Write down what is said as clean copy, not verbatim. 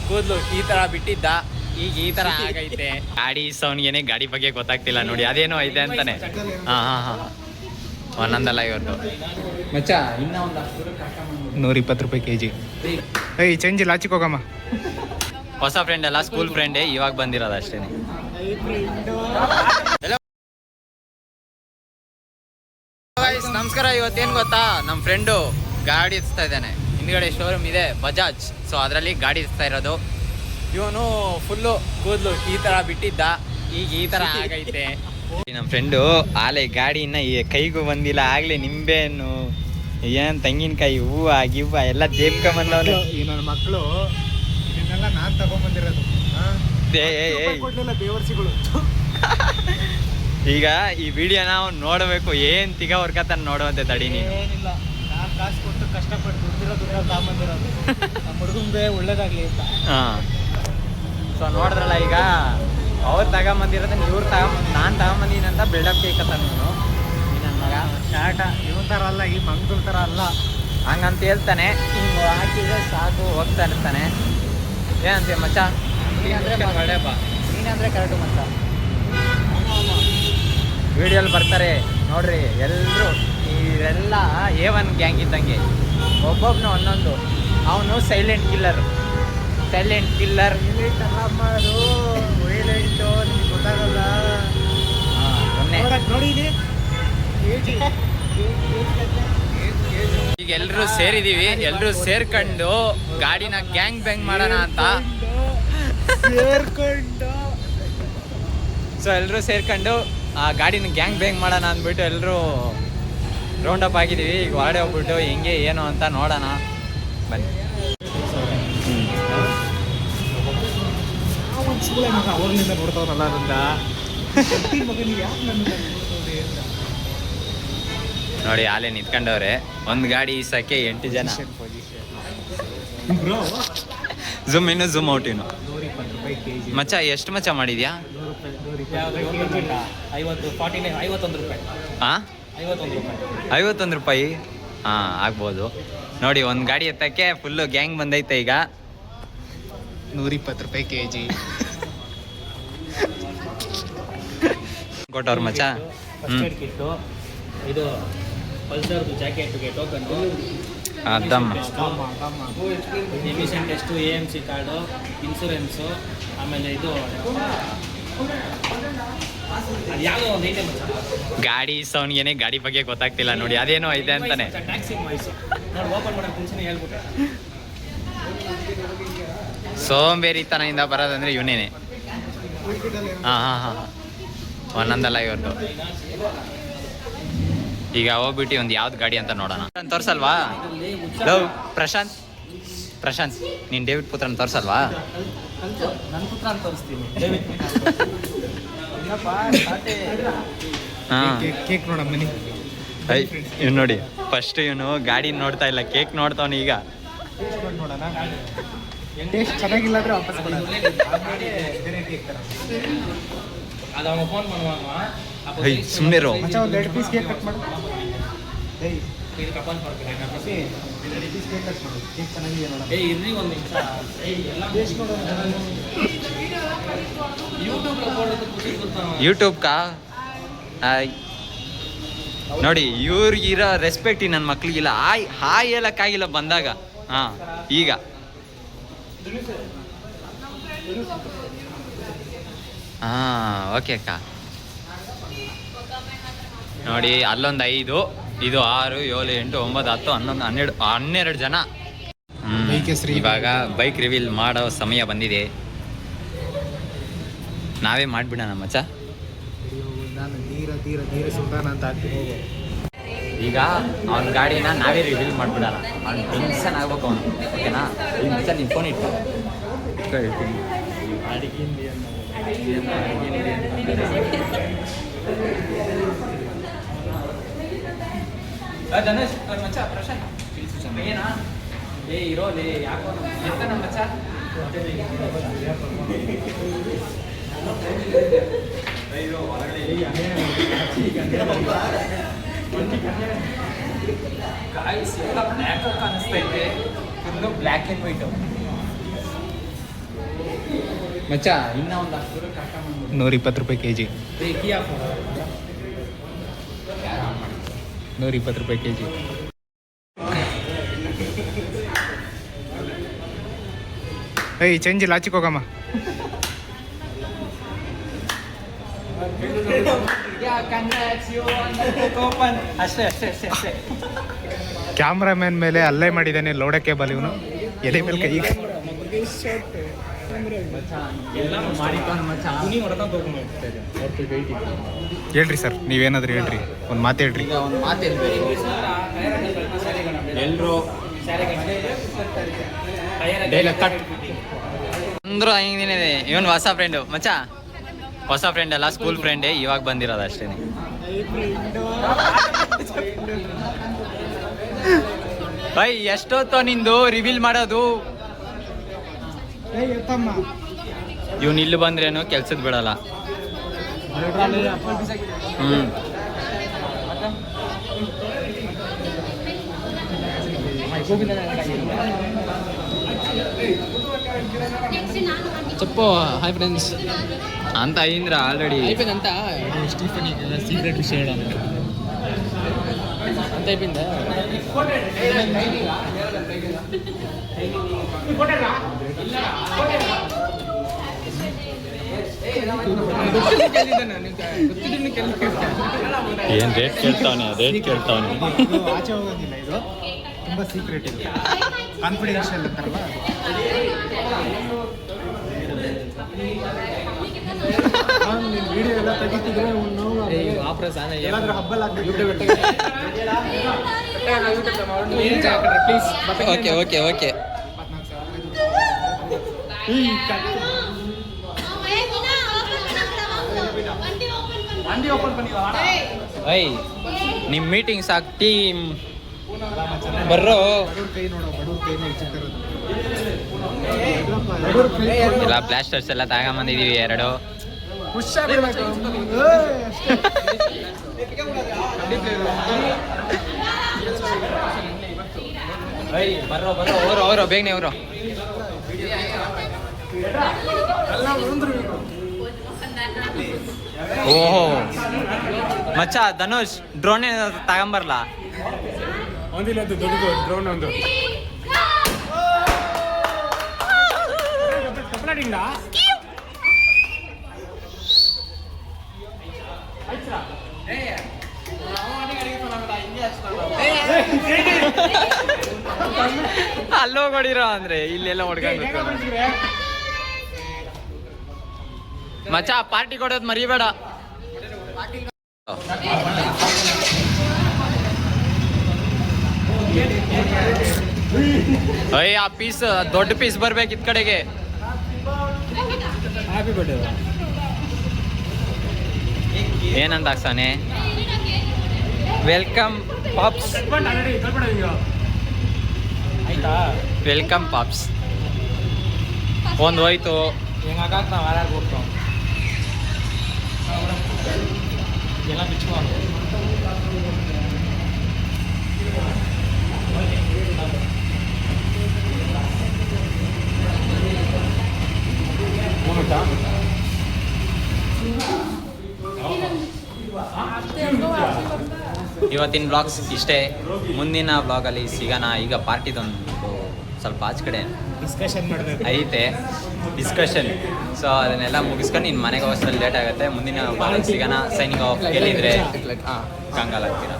ಕೂದಲು ಈ ತರ ಬಿಟ್ಟಿದ್ದ, ಈಗ ಈ ತರ ಆಗೈತೆ. ಗಾಡಿ ಸೌಂಡ್ಗೆನೆ ಗಾಡಿ ಬಗ್ಗೆ ಗೊತ್ತಾಗ್ತಿಲ್ಲ ನೋಡಿ, ಅದೇನೋ ಐತೆ ಅಂತಾನೆ. ಹಾ ಒಂದೊಂದಲ್ಲ ಇವತ್ತು ಮಚ್ಚ. ಇನ್ನ ಒಂದು 120 ರೂಪಾಯಿ kg. ಏಯ್ ಚೇಂಜ್ ಇಲ್ಲ, ಆಚಿಗೆ ಹೋಗಮ್ಮ. ಹೊಸ ಫ್ರೆಂಡ್ ಅಲ್ಲ, ಸ್ಕೂಲ್ ಫ್ರೆಂಡೇ, ಇವಾಗ ಬಂದಿರೋದು ಅಷ್ಟೇನೆ. ನಮಸ್ಕಾರ. ಇವತ್ತೇನು ಗೊತ್ತಾ, ನಮ್ಮ ಫ್ರೆಂಡು ಗಾಡಿ ಇರಿಸ್ತಾ ಇದ್ದಾನೆ. ಹಿಂದ್ಗಡೆ ಶೋರೂಮ್ ಇದೆ ಬಜಾಜ್, ಸೊ ಅದರಲ್ಲಿ ಗಾಡಿ ಇರಿಸ್ತಾ ಇರೋದು. ಇವನು ಫುಲ್ಲು ಕೂದಲು ಈ ತರ ಬಿಟ್ಟಿದ್ದ, ಈಗ ಈ ತರ ಆಗೈತೆ. ನಮ್ಮ ಫ್ರೆಂಡು ಆಲೆ ಗಾಡಿ ಇನ್ನ ಕೈಗೂ ಬಂದಿಲ್ಲ, ಆಗ್ಲೇ ನಿಂಬೆಹಣ್ಣು, ಏನ್ ತೆಂಗಿನಕಾಯಿ, ಹೂವು ಗಿವ್ವ ಎಲ್ಲ ದೇಬ್ಕೊಂಬಂದವನು. ಈ ನನ್ನ ಮಕ್ಕಳು ಇದನ್ನೆಲ್ಲ ನಾನು ತಗೊಂಡ್ಬಂದಿರೋದು. ದೇವರ್ಸಿಗಳು. ಈಗ ಈ ವಿಡಿಯೋನ ನೋಡಬೇಕು, ಏನ್ ತಿಗ ಹೊರ್ಕತಾನ ನೋಡುವಂತೆ ತಡಿ ನೀನು. ಏನಿಲ್ಲ, ನಾನು ಕಾಸು ಕೊಟ್ಟು ಕಷ್ಟಪಟ್ಟು ದುಡ್ಡಿರೋದು ತಗೊಂಬಂದಿರೋದು. ನಮ್ಮ ಹುಡುಗಂಗೆ ಒಳ್ಳೇದಾಗ್ಲಿ ಅಂತ. ಸೊ ನೋಡಿದ್ರಲ್ಲ, ಈಗ ಅವ್ರು ತಗೊಂಬಂದಿರೋದನ್ನ ಇವ್ರು ನಾನು ತಗೊಂಬಂದಿನಿ ಅಂತ ಬಿಲ್ಡಪ್ ಕೇಳ್ಕತ್ತಾನ ಇವನು. ನನ್ನ ಮಗ ಶಾಟ ಇವನ್ ಥರ ಅಲ್ಲ, ಈ ಮಂಗಳ ಥರ ಅಲ್ಲ ಹಂಗಂತ ಹೇಳ್ತಾನೆ. ಹಿಂಗೆ ಹಾಕಿದ್ರೆ ಸಾಕು, ಹೋಗ್ತಾ ಇರ್ತಾನೆ. ಏನಂತೀಯ ಮಚ್ಚ? ನೀನಂದ್ರೆ ಕರೆಕ್ಟು ಮಚ್ಚ. ವಿಡಿಯೋಲಿ ಬರ್ತಾರೆ ನೋಡ್ರಿ ಎಲ್ಲರೂ, ಇವೆಲ್ಲ A1 ಗ್ಯಾಂಗ್ ಇದ್ದಂಗೆ, ಒಬ್ಬೊಬ್ಬನು ಒಂದೊಂದು. ಅವನು ಸೈಲೆಂಟ್ ಕಿಲ್ಲರ್. ಮಾಡೋದು ವೈಲೆಂಟು, ನಿಮ್ಗೆ ಗೊತ್ತಾಗಲ್ಲ. ನೋಡಿ ಈಗ ಎಲ್ಲರೂ ಸೇರಿದೀವಿ, ಎಲ್ಲರೂ ಸೇರ್ಕೊಂಡು ಗಾಡಿನ ಗ್ಯಾಂಗ್ ಬ್ಯಾಂಗ್ ಮಾಡೋಣ ಅಂತ. ಸೊ ಎಲ್ಲರೂ ಸೇರ್ಕೊಂಡು ಆ ಗಾಡಿನ ಗ್ಯಾಂಗ್ ಬ್ಯಾಂಗ್ ಮಾಡೋಣ ಅಂದ್ಬಿಟ್ಟು ಎಲ್ಲರೂ ರೌಂಡ್ ಅಪ್ ಆಗಿದ್ದೀವಿ. ಈಗ ಹೊರಡೆ ಹೋಗ್ಬಿಟ್ಟು ಹೆಂಗೆ ಏನು ಅಂತ ನೋಡೋಣ ಬನ್ನಿ. ಅವಾಗಲಿಂದ ನೋಡ್ತಾವನಲ್ಲ ಅದನ್ನ ನೋಡಿ, ಆಲೆ ನಿಂತ್ಕೊಂಡವ್ರೆ. ಒಂದು ಗಾಡಿ ಈಸಕ್ಕೆ 8 ಜನ. ಝೂಮ್ ಇನ್ನು ಝೂಮ್ ಔಟ್ ಇನ್ನು. ಮಚ್ಚ ಎಷ್ಟು ಮಚ್ಚ ಮಾಡಿದ್ಯಾ? 51 ರೂಪಾಯಿ. ಹಾಂ ಆಗ್ಬೋದು ನೋಡಿ. ಒಂದು ಗಾಡಿ ಎತ್ತಕ್ಕೆ ಫುಲ್ಲು ಗ್ಯಾಂಗ್ ಬಂದೈತೆ. ಈಗ 120 ರೂಪಾಯಿ kg ಕೊಟ್ಟವ್ರ ಮಚ್ಚ. ಇದು ಪಲ್ಸರ್ದು ಜಾಕೆಟ್ಗೆ ಟೋಕನ್ನು, ಅದಮ್ಮ emission test, AMC card, insurance, ಆಮೇಲೆ ಇದು ಅದು ಯಾವುದೋ ಒಂದು ಐತೆ ಮಚ್ಚ. ಗಾಡಿ ಸೌಂಡ್ಗೆನೆ ಗಾಡಿ ಬಗ್ಗೆ ಗೊತ್ತಾಗ್ತಿಲ್ಲ ನೋಡಿ, ಅದೇನೋ ಐತೆ ಅಂತಾನೆ. ಟ್ಯಾಕ್ಸಿ ವಾಯ್ಸು ನೋಡಿ, ಓಪನ್ ಮಾಡೋಕೆ ಮುಂಚೆನೇ ಹೇಳ್ಬಿಟ್ಟೆ. ಸೋಂಬೇರಿತನದಿಂದ ಬರೋದಂದ್ರೆ ಇವನೇನೆ. ಹಾಂ ಒಂದೊಂದಲ್ಲ ಇವತ್ತು. ಈಗ ಹೋಗ್ಬಿಟ್ಟು ಒಂದು ಯಾವ್ದು ಗಾಡಿ ಅಂತ ನೋಡೋಣ. ತೋರ್ಸಲ್ವಾ? ಲವ್ ಪ್ರಶಾಂತ್ ನೀನು ಡೇವಿಡ್ ಪುತ್ರನ್ ತೋರ್ಸಲ್ವಾ? ನನ್ನ ಪುತ್ರ ಅಂತ ತೋರಿಸ್ತೀನಿ. ಹಾಂ ಕೇಕ್ ನೋಡಮ್ಮ ಬನ್ನಿ. ಇವ್ನು ನೋಡಿ, ಫಸ್ಟ್ ಇವನು ಗಾಡಿ ನೋಡ್ತಾ ಇಲ್ಲ, ಕೇಕ್ ನೋಡ್ತಾವನು. ಈಗ ನೋಡೋಣ, ಟೇಸ್ಟ್ ಚೆನ್ನಾಗಿಲ್ಲ ಅಂದ್ರೆ ವಾಪಸ್ ಕೊಡೋಣ. ಅದು ಅವನು ಫೋನ್ ಮಾಡುವಾಗ ಸುಮ್ಮನೆ ರೋ ಮಚ್ಚ ಒಂದು 2 ಪೀಸ್ ಕೇಕ್ ಕಟ್ ಮಾಡು. ಇದು ಕಪಾಲ್ ಬರ್ಬೇಕು. 2 ಪೀಸ್ ಕೇಕ್ ಕಟ್ ಮಾಡು. ಕೇಕ್ ಚೆನ್ನಾಗಿದೆ ನೋಡೋಣ. ಇರ್ರಿ ಒಂದು ನಿಮಿಷ. ಎಲ್ಲ ಯೂಟ್ಯೂಬ್ ಕಾ ನೋಡಿ, ಇವ್ರಿಗಿರೋ ರೆಸ್ಪೆಕ್ಟ್ ನನ್ನ ಮಕ್ಳಿಗಿಲ್ಲ. ಹಾಯ್ ಹೇಳಕ್ಕಾಗಿಲ್ಲ ಬಂದಾಗ. ಹಾಂ ಈಗ ಹಾಂ ಓಕೆ ಅಕ್ಕ. ನೋಡಿ ಅಲ್ಲೊಂದು 5, ಇದು 6, 7, 8, 9, 10, 11, 12 ಜನ. ಇವಾಗ ಬೈಕ್ ರಿವೀಲ್ ಮಾಡೋ ಸಮಯ ಬಂದಿದೆ. ನಾವೇ ಮಾಡಿಬಿಡೋಣ ಮಚ್ಚ. ನಾನು ಧೀರ ಸುಲ್ತಾನ ಅಂತ ಹಾಕ್ತೀನಿ ಹೋಗು. ಈಗ ಅವ್ನ ಗಾಡಿನ ನಾವೇ ರಿವೀಲ್ ಮಾಡಿಬಿಡೋಣ. ಅವ್ನು ಟೆನ್ಷನ್ ಆಗ್ಬೇಕು ಅವನು, ಓಕೆನಾ? ಈ ಮಚ್ಚ ನೀನು ಫೋನ್ ಇಟ್ಕೊಳ್ತೀನಿ. ಧನುಷ್ ಅವ್ರ ಮಚ್ಚ ಪ್ರಶಾಂತ್ ಏನಾ ಇರೋಲಿ ಯಾಕೋ ಎತ್ತ ನಮ್ಮ ಮಚ್ಚ. ಗಾಯ್ಸ್ ಎಲ್ಲ ಬ್ಲ್ಯಾಕ್ ಕಾಣಿಸ್ತೈತೆ, ಫುಲ್ಲು ಬ್ಲ್ಯಾಕ್ ಆ್ಯಂಡ್ ವೈಟು. ಮಚ್ಚ ಇನ್ನ ಒಂದು 10 ರೂಪಾಯಿ 120 ರೂಪಾಯಿ ಕೆ ಜಿ 120 ರೂಪಾಯಿ ಕೆ ಜಿ. ಏಯ್ ಚೇಂಜ್ ಇಲ್ಲ, ಆಚಿಗೆ ಹೋಗಮ್ಮ. ಅಷ್ಟೇ ಅಷ್ಟೇ ಅಷ್ಟೇ ಅಷ್ಟೇ. ಕ್ಯಾಮ್ರಾಮ್ಯಾನ್ ಮೇಲೆ ಅಲ್ಲೇ ಮಾಡಿದ್ದಾನೆ ಲೌಡ ಕೇಬಲ್ ಇವನು, ಎದೆ ಮೇಲೆ ಕೈ. ಹೇಳ್ರಿ ಸರ್, ನೀವೇನಾದ್ರೂ ಹೇಳ್ರಿ, ಒಂದು ಮಾತು ಹೇಳ್ರಿ. ಈಗ ಒಂದು ಮಾತು ಹೇಳ್ಬೇಕು, ಎಲ್ಲರೂ ಅಂದ್ರು ಹಿಂಗೇನಿದೆ. ಇವನು ಹೊಸ ಫ್ರೆಂಡು ಮಚ್ಚ, ಹೊಸ ಫ್ರೆಂಡ್ ಅಲ್ಲ, ಸ್ಕೂಲ್ ಫ್ರೆಂಡೇ, ಇವಾಗ ಬಂದಿರೋದು ಅಷ್ಟೇ. ಬೈ ಎಷ್ಟೊತ್ತು ನಿಂದು ರಿವೀಲ್ ಮಾಡೋದು? ಇವನು ಇಲ್ಲಿ ಬಂದ್ರೇನು ಕೆಲ್ಸದ ಬಿಡಲ್ಲ. చెప్పు. హాయ్ ఫ్రెండ్స్ ಅಂತ ಅయింದ್ರ ಆಲ್ರೆಡಿ అయిపోయిందంతా. స్టీఫెన్ సీక్రెట్ విషయం అంత అయిపోయిందా? ಏನ್ ರೇಟ್ ಕೇಳ್ತಾವನೆ, ರೇಟ್ ಕೇಳ್ತಾವನೆ. ಆಚೆ ಹೋಗೋದಿಲ್ಲ, ಇದು ತುಂಬ ಸೀಕ್ರೆಟ್, ಇದು ಕಾನ್ಫಿಡೆನ್ಷಿಯಲ್ ಅಂತಾರಲ್ಲ. ವಿಡಿಯೋ ಎಲ್ಲ ತೆಗಿತಿದ್ರೆ ಎಲ್ಲಾದ್ರೂ Hubble please. Okay okay okay. I ನಿಮ್ಮ ಮೀಟಿಂಗ್ ಸಾಕು, ಟೀಮ್ ಬರ್ರೋ. ಎಲ್ಲ ಪ್ಲಾಸ್ಟರ್ಸ್ ಎಲ್ಲ ತಗೊಂಬಂದಿದೀವಿ 2. ಬರ್ರೋ ಬರ್ರೋ, ಅವರು ಬೇಗನೆ ಅವರು. ಓಹೋ ಮಚ್ಚ, ಧನುಷ್ ಡ್ರೋನ್ ಏನಾದ್ರು ತಗೊಂಬರ್ಲ? ಒಂದಿಲ್ಲ, ಅದು ದೊಡ್ಡದು ಡ್ರೋನ್ ಒಂದು. ಅಲ್ಲೋಗಿ ಹೊಡಿರೋ ಅಂದ್ರೆ ಇಲ್ಲೆಲ್ಲ ಹೊಡ್ಕೊಂಡು ಮಚ್ಚ. ಪಾರ್ಟಿ ಕೊಡೋದು ಮರಿಬೇಡ. ಅಯ್ಯ, ಆ ಪೀಸ್ ದೊಡ್ಡ ಪೀಸ್ ಬರ್ಬೇಕು ಇದ್ ಕಡೆಗೆ. Happy birthday. ಏನಂತ ಹಾಕ್ಸಾನೆ? ವೆಲ್ಕಮ್ ಪಾಪ್ಸ್, ಆಯ್ತಾ? Welcome pops. ಒಂದು ಹೋಯ್ತು. ಹೆಂಗಾಗ ನಾವು ಯಾರು ಹೋಗ್ತಾವ ಎಲ್ಲ ಬಿಚ್ಕೊಂಡು ಇವತ್ತಿನ ಬ್ಲಾಗ್ಸ್ ಇಷ್ಟೇ. ಮುಂದಿನ ಬ್ಲಾಗಲ್ಲಿ ಸಿಗೋಣ. ಈಗ ಪಾರ್ಟಿದೊಂದು ಸ್ವಲ್ಪ ಆಚೆ ಕಡೆ ಡಿಸ್ಕಷನ್ ಮಾಡಬೇಕು ಐತೆ, ಡಿಸ್ಕಷನ್. ಸೊ ಅದನ್ನೆಲ್ಲ ಮುಗಿಸ್ಕೊಂಡು ಇನ್ನು ಮನೆಗೆ ಹೋಗೋಷ್ಟರಲ್ಲಿ ಲೇಟ್ ಆಗುತ್ತೆ. ಮುಂದಿನ ಬ್ಲಾಗಲ್ಲಿ ಸಿಗೋಣ. Signing off. ಗೆಲ್ಲಿದ್ರೆ ಕಂಗಾಲಾಗ್ತೀರಾ.